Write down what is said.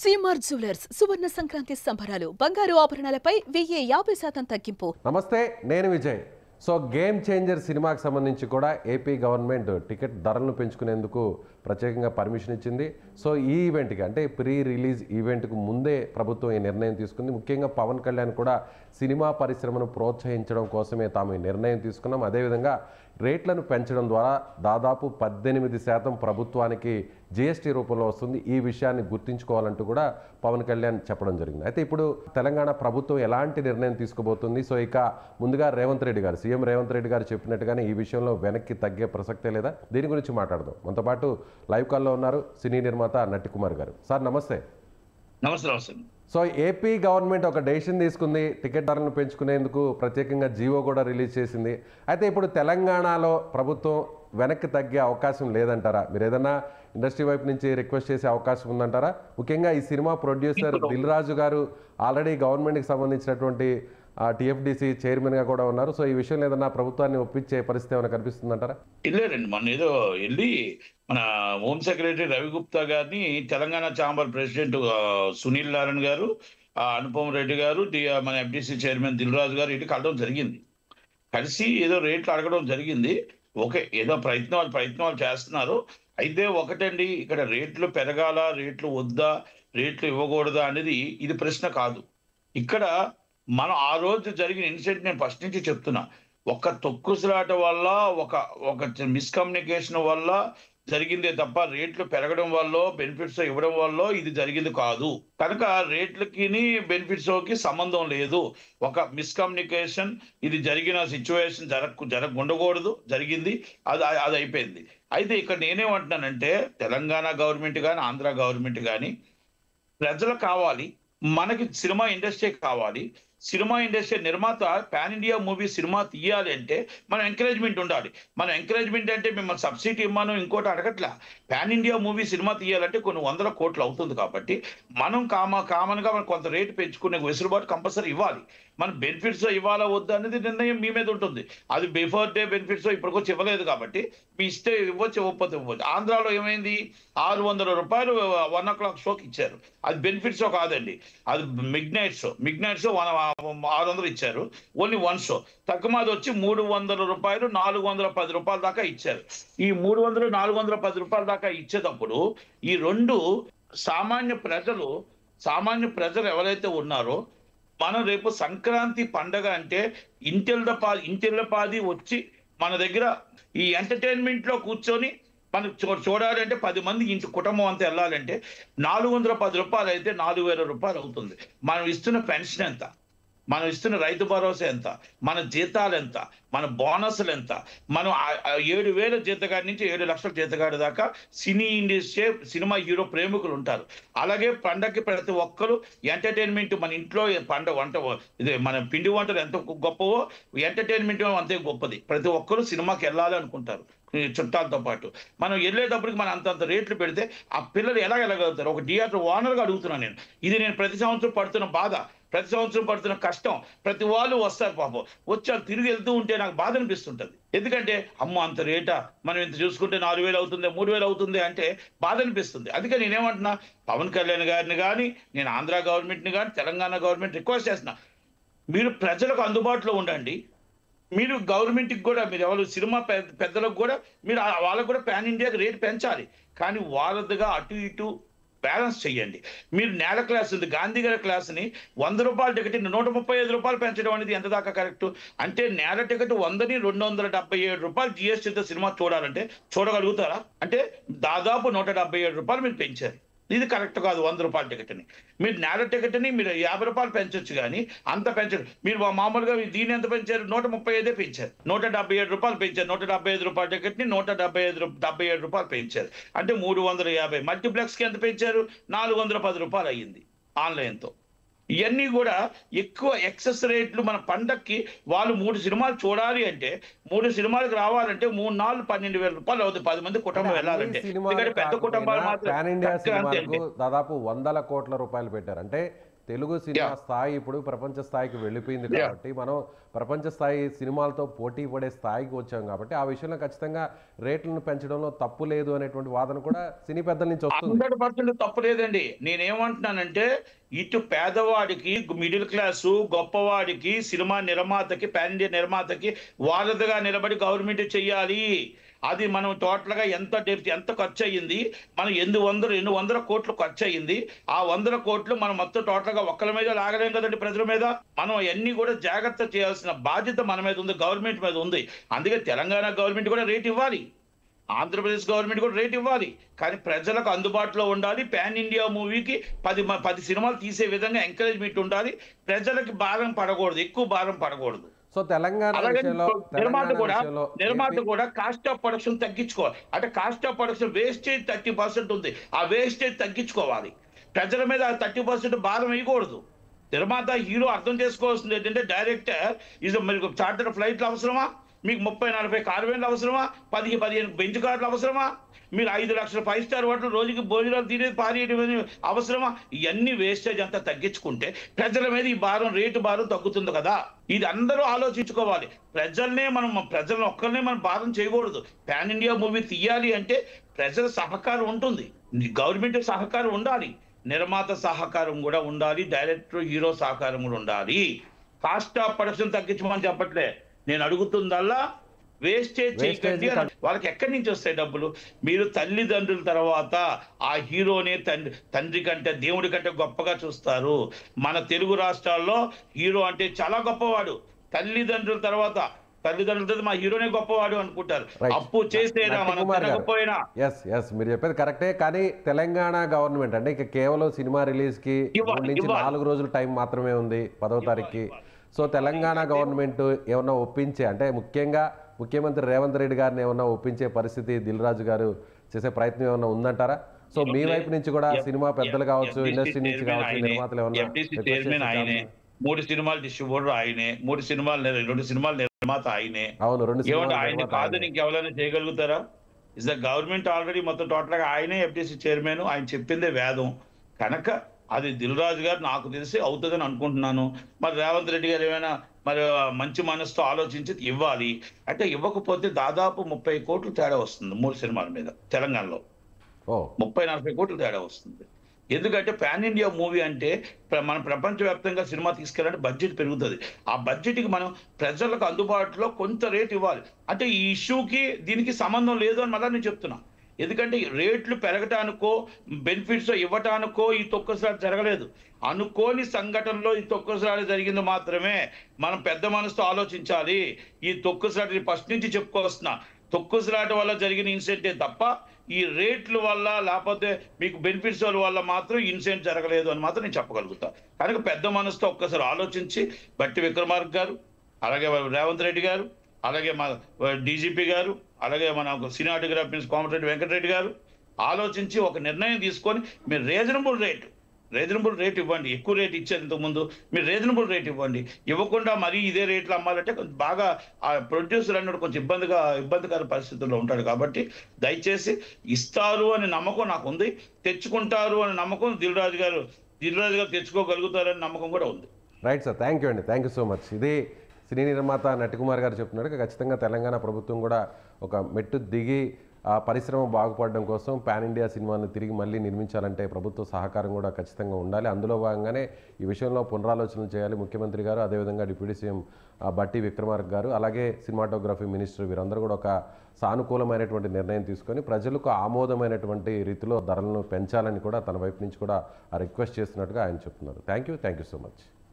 CMR jewellers సువర్ణ సంక్రాంతి సంబరాలు బంగారు ఆభరణాలపై 1050% తగ్గింపు. నమస్తే, నేను విజయ్. సో గేమ్ చేంజర్ సినిమాకి సంబంధించి కూడా ఏపీ గవర్నమెంట్ టికెట్ ధరలను పెంచుకునేందుకు ప్రత్యేకంగా పర్మిషన్ ఇచ్చింది. సో ఈ ఈవెంట్కి అంటే ప్రీ రిలీజ్ ఈవెంట్కు ముందే ప్రభుత్వం ఈ నిర్ణయం తీసుకుంది. ముఖ్యంగా పవన్ కళ్యాణ్ కూడా సినిమా పరిశ్రమను ప్రోత్సహించడం కోసమే తాము ఈ నిర్ణయం తీసుకున్నాం. అదేవిధంగా రేట్లను పెంచడం ద్వారా దాదాపు 18% ప్రభుత్వానికి జిఎస్టీ రూపంలో వస్తుంది. ఈ విషయాన్ని గుర్తుంచుకోవాలంటూ కూడా పవన్ కళ్యాణ్ చెప్పడం జరిగింది. అయితే ఇప్పుడు తెలంగాణ ప్రభుత్వం ఎలాంటి నిర్ణయం తీసుకోబోతుంది? సో ఇక ముందుగా సీఎం రేవంత్ రెడ్డి గారు చెప్పినట్టుగానే ఈ విషయంలో వెనక్కి తగ్గే ప్రసక్తే లేదా? దీని గురించి మాట్లాడదాం. మనతో పాటు లైవ్ కాల్లో ఉన్నారు సినీ నిర్మాత నట్టి కుమార్ గారు. సార్ నమస్తే. నమస్తే. సో ఏపీ గవర్నమెంట్ ఒక డెసిషన్ తీసుకుంది, టికెట్ ధరలను పెంచుకునేందుకు ప్రత్యేకంగా జీవో కూడా రిలీజ్ చేసింది. అయితే ఇప్పుడు తెలంగాణలో ప్రభుత్వం వెనక్కి తగ్గే అవకాశం లేదంటారా? మీరు ఏదన్నా ఇండస్ట్రీ వైపు నుంచి రిక్వెస్ట్ చేసే అవకాశం ఉందంటారా? ముఖ్యంగా ఈ సినిమా ప్రొడ్యూసర్ దిల్ రాజు గారు ఆల్రెడీ గవర్నమెంట్కి సంబంధించినటువంటి టిఎఫ్డిసి చైర్మన్గా కూడా ఉన్నారు. సో ఈ విషయంలో ఏదన్నా ప్రభుత్వాన్ని ఒప్పించే పరిస్థితి ఏమైనా కనిపిస్తుందంటారా? వెళ్ళారండి. మన ఏదో వెళ్ళి మన హోమ్ సెక్రటరీ రవిగుప్తా గారిని తెలంగాణ ఛాంబర్ ప్రెసిడెంట్ సునీల్ నారాయణ గారు, అనుపమ్ రెడ్డి గారు, మన ఎఫ్డిసి చైర్మన్ దిల్ రాజు గారు ఇటు కలవడం జరిగింది. కలిసి ఏదో రేట్లు అడగడం జరిగింది. ఓకే, ఏదో ప్రయత్నాలు చేస్తున్నారు. అయితే ఒకటండి, ఇక్కడ రేట్లు పెరగాల, రేట్లు వద్దా, రేట్లు ఇవ్వకూడదా అనేది ఇది ప్రశ్న కాదు. ఇక్కడ మనం ఆ రోజు జరిగిన ఇన్సిడెంట్ నేను ఫస్ట్ నుంచి చెప్తున్నా. ఒక తొక్కుసలాట వల్ల, ఒక మిస్కమ్యూనికేషన్ వల్ల జరిగిందే తప్ప రేట్లు పెరగడం వల్ల, బెనిఫిట్స్ ఇవ్వడం వల్ల ఇది జరిగింది కాదు. కనుక రేట్లకి బెనిఫిట్స్కి సంబంధం లేదు. ఒక మిస్కమ్యూనికేషన్, ఇది జరిగిన సిచ్యువేషన్ ఉండకూడదు, జరిగింది, అది అయిపోయింది. అయితే ఇక్కడ నేనేమంటున్నానంటే తెలంగాణ గవర్నమెంట్ కానీ ఆంధ్ర గవర్నమెంట్ కానీ ప్రజలు కావాలి, మనకి సినిమా ఇండస్ట్రీ కావాలి. సినిమా ఇండస్ట్రీ నిర్మాత పాన్ ఇండియా మూవీ సినిమా తీయాలి అంటే మనం ఎంకరేజ్మెంట్ ఉండాలి. మన ఎంకరేజ్మెంట్ అంటే మిమ్మల్ని సబ్సిడీ ఇవ్వను ఇంకోటి అడగట్లా. పాన్ ఇండియా మూవీ సినిమా తీయాలంటే కొన్ని 100 కోట్లు అవుతుంది. కాబట్టి మనం కామన్గా మనం కొంత రేటు పెంచుకునే వెసులుబాటు కంపల్సరీ ఇవ్వాలి. మన బెనిఫిట్స్ ఇవ్వాలా వద్దా అనేది నిర్ణయం మీ మీద ఉంటుంది. అది బిఫోర్ డే బెనిఫిట్స్ ఇప్పటికొచ్చి ఇవ్వలేదు కాబట్టి మీ ఇస్తే ఇవ్వచ్చు, ఇవ్వకపోతే ఇవ్వచ్చు. ఆంధ్రాలో ఏమైంది, 600 రూపాయలు 1 o'clock షోకి ఇచ్చారు. అది బెనిఫిట్స్ కాదండి, అది మిడ్ నైట్ షో 600 ఇచ్చారు. Only 1 show. తక్కువది వచ్చి 300 రూపాయలు 410 రూపాయల దాకా ఇచ్చారు. ఈ 300 410 రూపాయల దాకా ఇచ్చేటప్పుడు ఈ రెండు సామాన్య ప్రజలు ఎవరైతే ఉన్నారో, మనం రేపు సంక్రాంతి పండగ అంటే ఇంటిల్లపాది వచ్చి మన దగ్గర ఈ ఎంటర్టైన్మెంట్ లో కూర్చొని మనకు చూడాలంటే 10 మంది ఇంటి కుటుంబం అంతా వెళ్ళాలంటే 410 రూపాయలు అయితే 4000 రూపాయలు అవుతుంది. మనం ఇస్తున్న పెన్షన్ ఎంత, మనం ఇస్తున్న రైతు భరోసా ఎంత, మన జీతాలు ఎంత, మన బోనస్లు ఎంత, మనం 7,000 జీతగాడి నుంచి 7 లక్షల జీతగాడి దాకా సినీ ఇండస్ట్రీ, సినిమా హీరో ప్రేమికులు ఉంటారు. అలాగే పండగకి ప్రతి ఒక్కరు ఎంటర్టైన్మెంట్, మన ఇంట్లో ఇది మన పిండి వంటలు ఎంత గొప్పవో ఎంటర్టైన్మెంట్ అంతే గొప్పది. ప్రతి ఒక్కరు సినిమాకి వెళ్ళాలి అనుకుంటారు చుట్టాలతో పాటు. మనం వెళ్ళేటప్పటికి మనం అంతంత రేట్లు పెడితే ఆ పిల్లలు ఎలా వెళ్ళగలుగుతారు? ఒక థియేటర్ ఓనర్గా అడుగుతున్నాను నేను. ఇది నేను ప్రతి సంవత్సరం పడుతున్న బాధ, ప్రతి సంవత్సరం పడుతున్న కష్టం. ప్రతి వాళ్ళు వస్తారు పాపం, వచ్చారు తిరిగి వెళ్తూ ఉంటే నాకు బాధ అనిపిస్తుంటుంది. ఎందుకంటే అమ్మో అంత రేటా, మనం ఇంత చూసుకుంటే 4,000 అవుతుంది, 3,000 అవుతుంది అంటే బాధ అనిపిస్తుంది. అందుకే నేనేమంటున్నా, పవన్ కళ్యాణ్ గారిని కానీ, నేను ఆంధ్ర గవర్నమెంట్ని కానీ, తెలంగాణ గవర్నమెంట్ రిక్వెస్ట్ చేస్తున్నా, మీరు ప్రజలకు అందుబాటులో ఉండండి. మీరు గవర్నమెంట్కి కూడా, మీరు ఎవరు సినిమా పెద్దలకు కూడా మీరు వాళ్ళకు కూడా పాన్ ఇండియాకి రేటు పెంచాలి. కానీ వాళ్ళదిగా అటు ఇటు బ్యాలెన్స్ చేయండి. మీరు నేల క్లాస్ ఉంది, గాంధీ గారి క్లాస్ని 100 రూపాయల టికెట్ 135 రూపాయలు పెంచడం అనేది ఎంత దాకా కరెక్ట్? అంటే నేల టికెట్ 100ని 277 రూపాయలు జిఎస్టీతో సినిమా చూడాలంటే చూడగలుగుతారా? అంటే దాదాపు 177 రూపాయలు మీరు పెంచారు. ఇది కరెక్ట్ కాదు. 100 రూపాయల టికెట్ని మీరు నేల టికెట్ని మీరు 50 రూపాయలు పెంచొచ్చు, కానీ అంత పెంచరు. మీరు మామూలుగా దీన్ని ఎంత పెంచారు? 135 పెంచారు. 177 రూపాయలు పెంచారు. 175 రూపాయల టికెట్ని 177 రూపాయలు పెంచారు. అంటే 350. మల్టీప్లెక్స్కి ఎంత పెంచారు? 410 రూపాయలు అయ్యింది ఆన్లైన్తో. ఇవన్నీ కూడా ఎక్కువ ఎక్సెస్ రేట్లు. మన పండక్కి వాళ్ళు 3 సినిమాలు చూడాలి అంటే, 3 సినిమాలకు రావాలంటే 3 4 12,000 రూపాయలు అవుతుంది 10 మంది కుటుంబం వెళ్ళాలంటే. ఎందుకంటే పెద్ద కుటుంబాలు మాత్రం దాదాపు 100 కోట్ల రూపాయలు పెట్టారు. అంటే తెలుగు సినిమా స్థాయి ఇప్పుడు ప్రపంచ స్థాయికి వెళ్ళిపోయింది కాబట్టి మనం ప్రపంచ స్థాయి సినిమాలతో పోటీ పడే స్థాయికి వచ్చాం కాబట్టి ఆ విషయంలో ఖచ్చితంగా రేట్లను పెంచడంలో తప్పు లేదు అనేటువంటి వాదన కూడా సినీ పెద్దల నుంచి వస్తుంది. 100% తప్పు లేదండి. నేనేమంటున్నానంటే ఇటు పేదవాడికి, మిడిల్ క్లాసు, గొప్పవాడికి, సినిమా నిర్మాతకి, పాన్ ఇండియా నిర్మాతకి వారధిగా నిలబడి గవర్నమెంట్ చెయ్యాలి. అది మనం టోటల్గా ఎంత ఖర్చు అయ్యింది, మనం 200 కోట్లు ఖర్చు అయ్యింది. ఆ 100 కోట్లు మనం మొత్తం టోటల్గా ఒక్కల మీద లాగలేం కదండి, ప్రజల మీద. మనం అవన్నీ కూడా జాగ్రత్త చేయాల్సిన బాధ్యత మన మీద ఉంది, గవర్నమెంట్ మీద ఉంది. అందుకే తెలంగాణ గవర్నమెంట్ కూడా రేట్ ఇవ్వాలి, ఆంధ్రప్రదేశ్ గవర్నమెంట్ కూడా రేట్ ఇవ్వాలి. కానీ ప్రజలకు అందుబాటులో ఉండాలి. పాన్ ఇండియా మూవీకి 10 సినిమాలు తీసే విధంగా ఎంకరేజ్మెంట్ ఉండాలి. ప్రజలకి భారం పడకూడదు, ఎక్కువ భారం పడకూడదు. సో తెలంగాణ నిర్మాత కూడా కాస్ట్ ఆఫ్ ప్రొడక్షన్ తగ్గించుకోవాలి. అంటే కాస్ట్ ఆఫ్ ప్రొడక్షన్ వేస్టేజ్ 30% ఉంది, ఆ వేస్టేజ్ తగ్గించుకోవాలి. ప్రజల మీద 30% భారం వేయకూడదు. నిర్మాత, హీరో అర్థం చేసుకోవాల్సింది ఏంటంటే డైరెక్టర్ మీకు చార్టర్ ఫ్లైట్లు అవసరమా, మీకు 30-40 కార్వేన్లు అవసరమా, 10-15 బెంచ్ కార్లు అవసరమా, మీరు 5 లక్షల 5 స్టార్ హోటల్ రోజుకి భోజనాలు తినేది పారేయడం అవసరమా? ఇవన్నీ వేస్టేజ్ అంతా తగ్గించుకుంటే ప్రజల మీద ఈ రేటు భారం తగ్గుతుంది కదా. ఇది అందరూ ఆలోచించుకోవాలి. ప్రజలను ఒక్కరినే మనం భారం చేయకూడదు. పాన్ ఇండియా మూవీ తీయాలి అంటే ప్రజల సహకారం ఉంటుంది, గవర్నమెంట్ సహకారం ఉండాలి, నిర్మాత సహకారం కూడా ఉండాలి, డైరెక్టర్ హీరో సహకారం కూడా ఉండాలి. కాస్ట్ ఆఫ్ ప్రొడక్షన్ తగ్గించమని చెప్పట్లే, నేను అడుగుతుందల్లా వేస్టేజ్ చేయకండి. వాళ్ళకి ఎక్కడి నుంచి వస్తాయి డబ్బులు? మీరు తల్లిదండ్రుల తర్వాత ఆ హీరోనే తండ్రి కంటే, దేవుడి కంటే గొప్పగా చూస్తారు. మన తెలుగు రాష్ట్రాల్లో హీరో అంటే చాలా గొప్పవాడు. తల్లిదండ్రుల తర్వాత మా హీరోనే గొప్పవాడు అనుకుంటారు. అప్పు చేసేనా మనం తినకపోయినా. మీరు చెప్పేది కరెక్టే. కానీ తెలంగాణ గవర్నమెంట్ అంటే ఇక కేవలం సినిమా రిలీజ్ కి 4 రోజుల టైం మాత్రమే ఉంది, 10వ తారీఖుకి. సో తెలంగాణ గవర్నమెంట్ ఏమన్నా ఒప్పించే, అంటే ముఖ్యంగా ముఖ్యమంత్రి రేవంత్ రెడ్డి గారిని ఏమన్నా ఒప్పించే పరిస్థితి దిల్ రాజు గారు చేసే ప్రయత్నం ఏమన్నా ఉందంటారా? సో మీ వైపు నుంచి కూడా సినిమా పెద్దలు కావచ్చు, ఇండస్ట్రీ నుంచి కావచ్చు, నిర్మాతలు ఏమన్నా? 3 సినిమాలు డిస్ట్రిబ్యూటర్ ఆయనే, 2 సినిమాలు నిర్మాత ఆయనే. అవును, 2 సినిమాలు ఆయన కాదు ఇంకెవరైనా చేయగలుగుతారా? ఇస్ ద గవర్నమెంట్ ఆల్రెడీ మొత్తం టోటల్ గా ఆయనే ఎఫ్టీసీ చైర్మన్. ఆయన చెప్పిందే వేదం కనుక అది దిల్ రాజు గారు నాకు తెలిసి అవుతుందని అనుకుంటున్నాను. మరి రేవంత్ రెడ్డి గారు ఏమైనా మరి మంచి మనసుతో ఆలోచించి ఇవ్వాలి అంటే, ఇవ్వకపోతే దాదాపు 30 కోట్లు తేడా వస్తుంది 3 సినిమాల మీద తెలంగాణలో. 30-40 కోట్లు తేడా వస్తుంది. ఎందుకంటే పాన్ ఇండియా మూవీ అంటే మన ప్రపంచవ్యాప్తంగా సినిమా తీసుకెళ్ళాలంటే బడ్జెట్ పెరుగుతుంది. ఆ బడ్జెట్కి మనం ప్రజలకు అందుబాటులో కొంత రేట్ ఇవ్వాలి. అంటే ఈ ఇష్యూకి దీనికి సంబంధం లేదు అని మళ్ళీ నేను చెప్తున్నా. ఎందుకంటే రేట్లు పెరగటానికో బెనిఫిట్స్ ఇవ్వటానికో ఈ తొక్కసలాట జరగలేదు. అనుకోని సంఘటనలో ఈ తొక్కసలాట జరిగింది మాత్రమే. మనం పెద్ద మనసుతో ఆలోచించాలి. ఈ తొక్కసలాట ఫస్ట్ నుంచి చెప్పుకొస్తున్నా, తొక్కసలాట వల్ల జరిగిన ఇన్సిడెంటే తప్ప ఈ రేట్ల వల్ల లేకపోతే మీకు బెనిఫిట్స్ వల్ల మాత్రం ఇన్సిడెంట్ జరగలేదు అని మాత్రం నేను చెప్పగలుగుతా. కనుక పెద్ద మనసుతో ఒక్కసారి ఆలోచించి బట్టి విక్రమార్క గారు, అలాగే రేవంత్ రెడ్డి గారు, అలాగే మా డీజీపీ గారు, అలాగే మన సినిమాటోగ్రాఫర్ కోమటిరెడ్డి వెంకటరెడ్డి గారు ఆలోచించి ఒక నిర్ణయం తీసుకొని మీరు రీజనబుల్ రేట్ ఇవ్వండి. ఎక్కువ రేట్ ఇచ్చేందుకు ముందు మీరు రీజనబుల్ రేట్ ఇవ్వండి. ఇవ్వకుండా మరీ ఇదే రేట్లు అమ్మాలంటే కొంచెం బాగా ఆ ప్రొడ్యూసర్ అన్నాడు కొంచెం ఇబ్బందికర పరిస్థితుల్లో ఉంటాడు. కాబట్టి దయచేసి ఇస్తారు అనే నమ్మకం నాకు ఉంది, తెచ్చుకుంటారు అనే నమ్మకం దిల్ రాజు గారు తెచ్చుకోగలుగుతారనే నమ్మకం కూడా ఉంది. రైట్ సార్, థ్యాంక్ యూ అండి, థ్యాంక్ యూ సో మచ్. ఇది సినీ నిర్మాత నటికుమార్ గారు చెప్తున్నాడు. ఖచ్చితంగా తెలంగాణ ప్రభుత్వం కూడా ఒక మెట్టు దిగి ఆ పరిశ్రమ బాగుపడడం కోసం పాన్ ఇండియా సినిమాను తిరిగి మళ్ళీ నిర్మించాలంటే ప్రభుత్వ సహకారం కూడా ఖచ్చితంగా ఉండాలి. అందులో భాగంగానే ఈ విషయంలో పునరాలోచనలు చేయాలి ముఖ్యమంత్రి గారు, అదేవిధంగా డిప్యూటీ సీఎం బట్టి విక్రమార్క గారు, అలాగే సినిమాటోగ్రఫీ మినిస్టర్ వీరందరూ కూడా ఒక సానుకూలమైనటువంటి నిర్ణయం తీసుకొని ప్రజలకు ఆమోదమైనటువంటి రీతిలో ధరలను పెంచాలని కూడా తన వైపు నుంచి కూడా రిక్వెస్ట్ చేస్తున్నట్టుగా ఆయన చెప్తున్నారు. Thank you so much.